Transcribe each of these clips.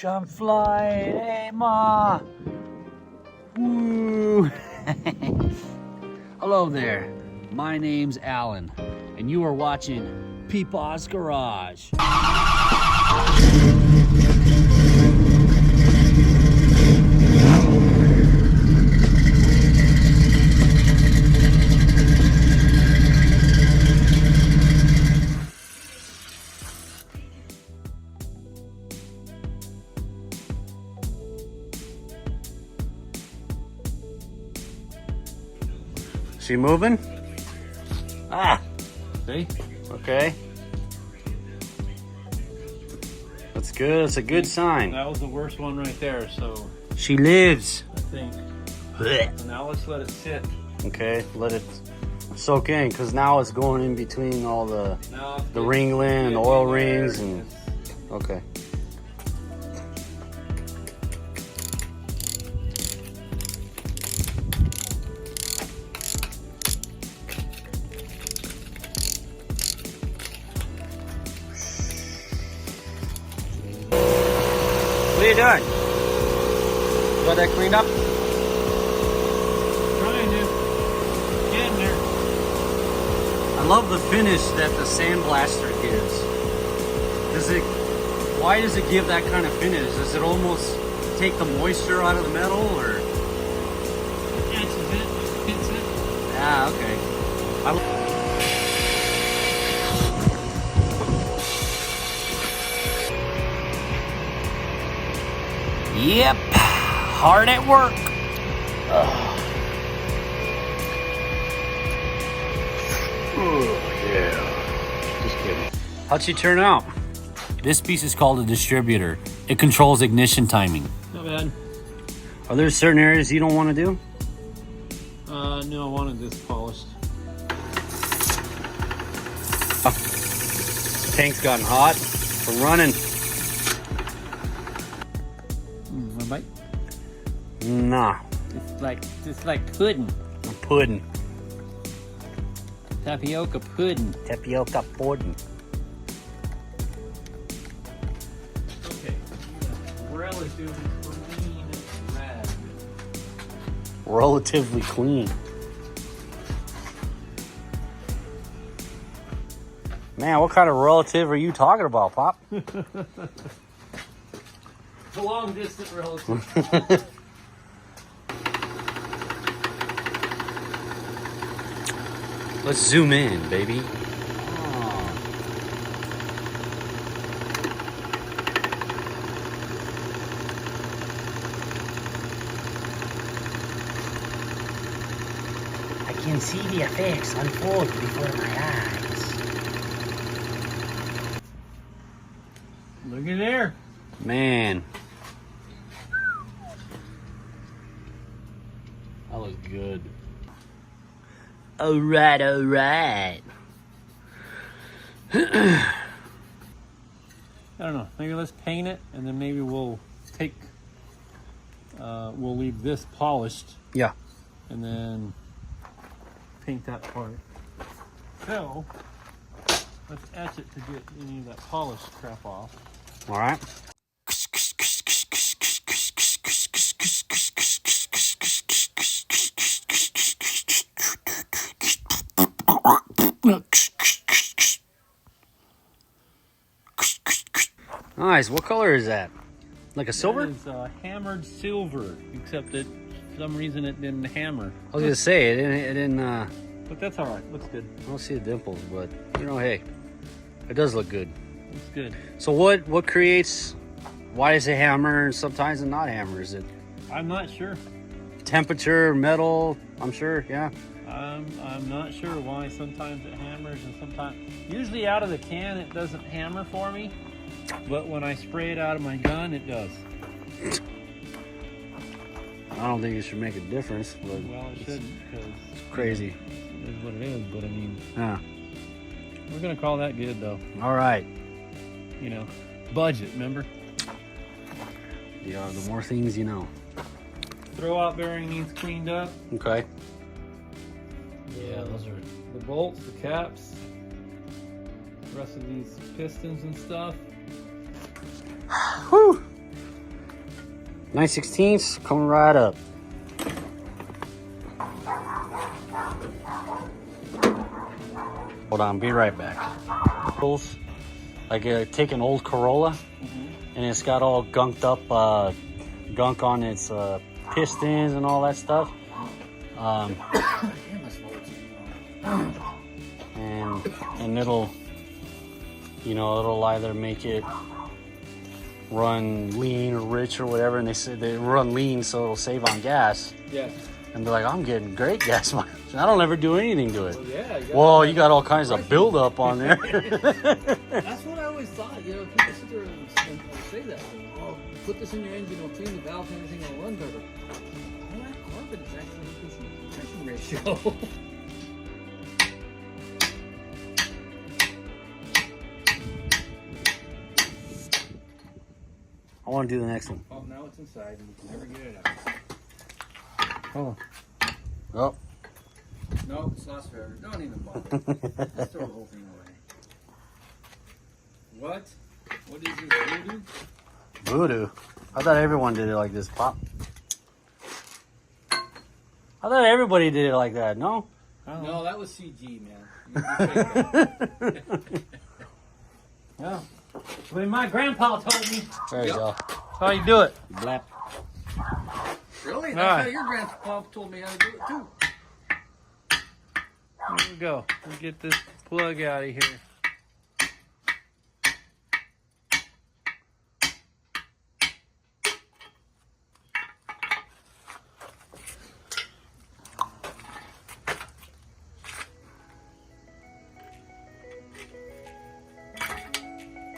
I'm flying. Hey, Ma. Woo. Hello there. My name's Alan, and you are watching Peepaw's Garage. She moving? Ah, see? Okay. That's good. That's a good sign. That was the worst one right there, so She lives. I think. So now let's let it sit. Okay, let it soak in, because now it's going in between all the Now it's ringling and the oil rings and okay. What are you doing? Got that cleaned up? Trying to get in there. I love the finish that the sandblaster gives. Why does it give that kind of finish? Does it almost take the moisture out of the metal, or? Catches it, hits it. Yeah, okay. Yep, hard at work. Yeah. Just kidding. How'd she turn out? This piece is called a distributor. It controls ignition timing. Not bad. Are there certain areas you don't want to do? No, I wanted this polished. Tank's gotten hot. We're running. One bite. Nah, It's like pudding. pudding. Tapioca pudding. Tapioca pudding. Okay. Relatively clean red. Relatively clean. Man, what kind of relative are you talking about, Pop? It's a long distance relative. Let's zoom in, baby. I can see the effects unfold before my eyes. Look at there. Man. That looks good. All right. I don't know. Maybe let's paint it, and then maybe we'll we'll leave this polished, Yeah. and then paint that part. So let's etch it to get any of that polished crap off. All right. Nice. What color is that? Like a silver? It is hammered silver, except that for some reason it didn't hammer. I was gonna say it didn't. But that's all right. Looks good. I don't see the dimples, but you know, hey, it does look good. Looks good. So what creates? Why is it hammer and sometimes it not hammer? Is it I'm not sure. temperature, metal? I'm sure. Yeah. I'm not sure why sometimes it hammers and sometimes. Usually out of the can it doesn't hammer for me, but when I spray it out of my gun it does. I don't think it should make a difference, but Well, it shouldn't because it's crazy. it is what it is. But I mean, Yeah. we're gonna call that good though. All right. You know, budget. Remember, Yeah. The more things you know. throwout bearing needs cleaned up. Okay. Yeah, those are the bolts, the caps, the rest of these pistons and stuff. Whew. 9/16 coming right up. Hold on, be right back. Like take an old Corolla, and it's got all gunked up gunk on its pistons and all that stuff. And it'll, you know, it'll either make it run lean or rich or whatever, and they say they run lean so it'll save on gas. Yeah. And be like, I'm getting great gas mileage. I don't ever do anything to it. Well, yeah. Well, you got all kinds of buildup on there. That's what I always thought. You know, people sit there and say that. Oh, put this in your engine, it'll clean the valve and everything will run better. All that carbon is actually increasing the compression ratio. I want to do the next one. Oh, now it's inside and you can never get it out. Oh. Oh. No, it's lost forever. Don't even bother. Just throw the whole thing away. What? What is this voodoo? Voodoo. I thought everyone did it like this, Pop. I thought everybody did it like that, no? No, that was CG, man. Yeah. The way my grandpa told me. There you go. How you do it? Blap. Really? All That's right. how your grandpa told me how to do it, too. Here we go. We'll get this plug out of here.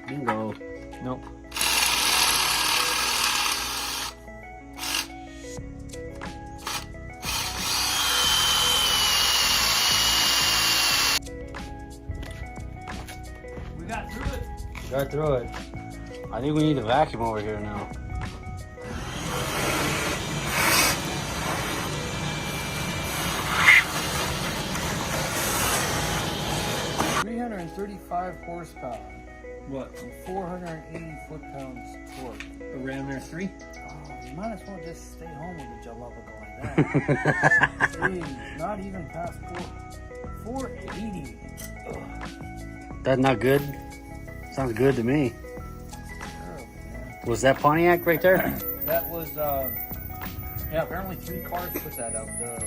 Bingo. Nope. We got through it. Got through it. I think we need a vacuum over here now. $335 horsepower What? and 480 foot-pounds torque. A Ram Air 3? Oh, you might as well just stay home with a jalopy like that. Jeez, not even past 480. Ugh, That's not good. Sounds good to me. terrible, man. Was that Pontiac right there? That was, yeah, apparently 3 cars put that out. The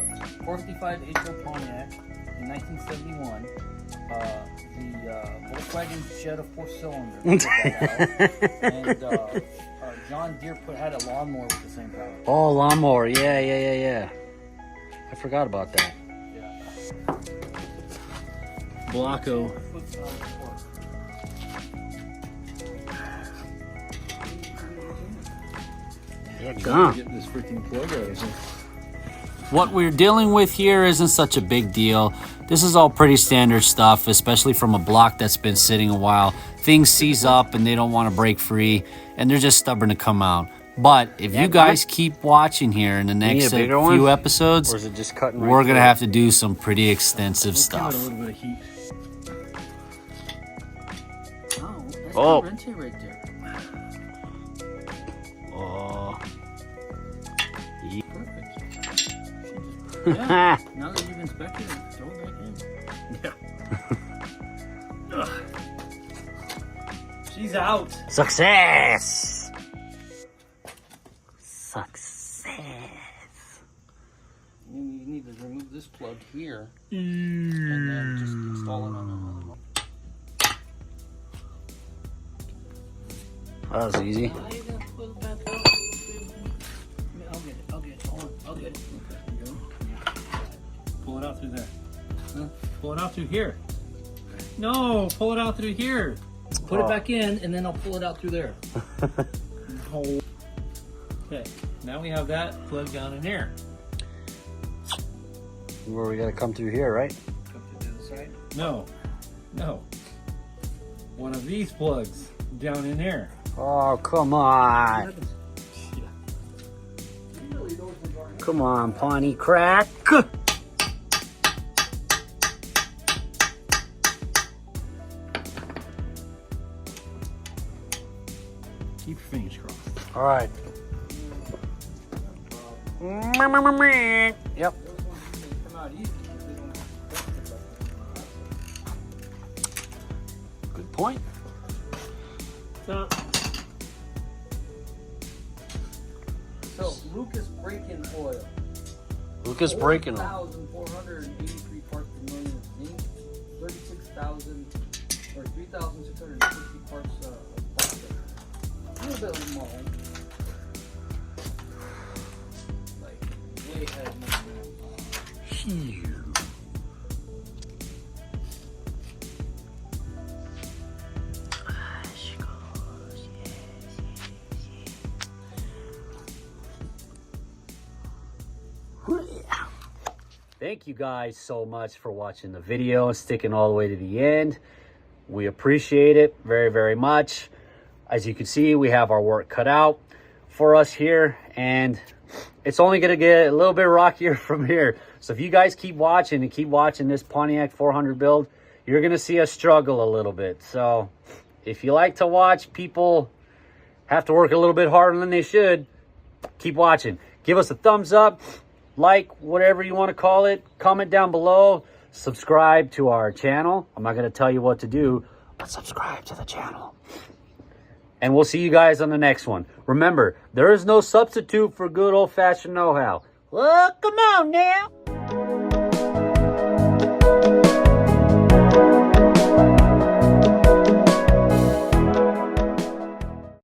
455 HO Pontiac in 1971. The Volkswagen Jetta 4-cylinder put that out. And John Deere had a lawnmower with the same power. Oh, lawnmower. Yeah. I forgot about that. Yeah. Blocko. Yeah, gone. Get this freaking plug out of here. What we're dealing with here isn't such a big deal. This is all pretty standard stuff, especially from a block that's been sitting a while. Things seize up and they don't want to break free, and they're just stubborn to come out. But if you guys keep watching here in the next few episodes, Or is it just cutting right we're going to through? have to do some pretty extensive stuff. Give it a little bit of heat. Oh, that's Oh. the wrench right there. Oh. Perfect. Yeah, now that you've inspected it, throw it back in. She's out. Success! Success. You need to remove this plug here and then just install it on another one. That was easy. I'll get it. Hold on, I'll get it. Okay. Pull it out through there. Huh? Pull it out through here. No, pull it out through here. Put it back in, and then I'll pull it out through there. Okay, now we have that plug down in here. Where we gotta come through here, right? Come to the other side. No. One of these plugs down in there. Oh, come on. Come on, Pawnee Crack. Keep your fingers crossed. All right. Yep. Come out easy because they don't have Good point. So, Lucas break-in oil. Lucas breaking them. 4,483 parts per million of zinc, 36,000 or 3,660 parts of plastic. A little bit of mold. Like, way ahead of my Phew. Thank you guys so much for watching the video and sticking all the way to the end. We appreciate it very, very much. As you can see, we have our work cut out for us here, and it's only going to get a little bit rockier from here. So if you guys keep watching and keep watching this Pontiac 400 build, you're going to see us struggle a little bit. So if you like to watch people have to work a little bit harder than they should, keep watching. Give us a thumbs up, like, whatever you want to call it. Comment down below. Subscribe to our channel. I'm not going to tell you what to do, but subscribe to the channel. And we'll see you guys on the next one. Remember, there is no substitute for good old-fashioned know-how. Well, come on now.